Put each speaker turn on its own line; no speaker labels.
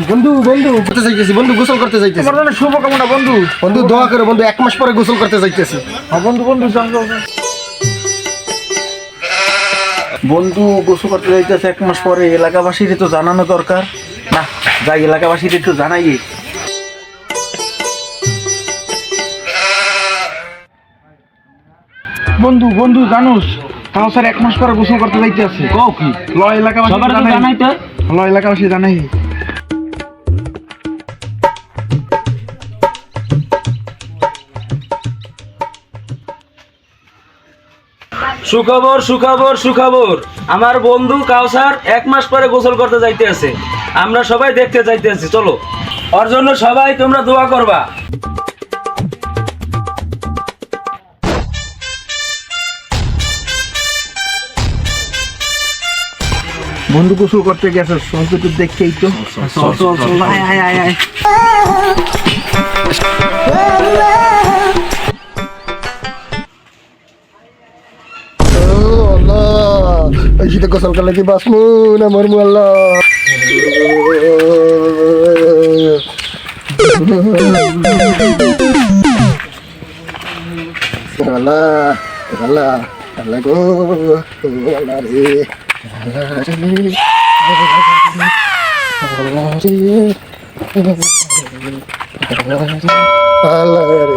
বন্ধু বন্ধু করতে যাইতেছি, বন্ধু গোসল করতে যাইতেছি।
তোমার জন্য শুভকামনা বন্ধু।
বন্ধু দোয়া করো বন্ধু, 1 মাস পরে গোসল করতে যাইতেছি।
বন্ধু বন্ধু যাও যাও যাও। বন্ধু গোসল করতে যাইতেছে 1 মাস পরে, এলাকাবাসীর তো জানানো দরকার। না যাই, এলাকাবাসীর একটু জানাই। বন্ধু বন্ধু জানোস তাও স্যার 1 মাস পরে গোসল করতে যাইতে আছে। কও কি ল এলাকাবাসী জানাই তো, ল এলাকাবাসী জানাই।
সুখবর সুখবর সুখবর, আমার বন্ধু কাউসার 1 মাস পরে গোসল করতে যাইতে আছে। আমরা সবাই দেখতে যাইতে আছি, চলো। ওর জন্য সবাই তোমরা দোয়া করবা।
বন্ধু গোসল করতে গেছে, সহজে তো দেখতেই তো। চল চল চল, আয় আয় আয় আয়।
ওই শীতে গোসল করলে কি বাসমু না মরমু আল্লাহ। আল্লাহ আল্লাহ আল্লাহ গো আল্লাহ রে আল্লাহ রে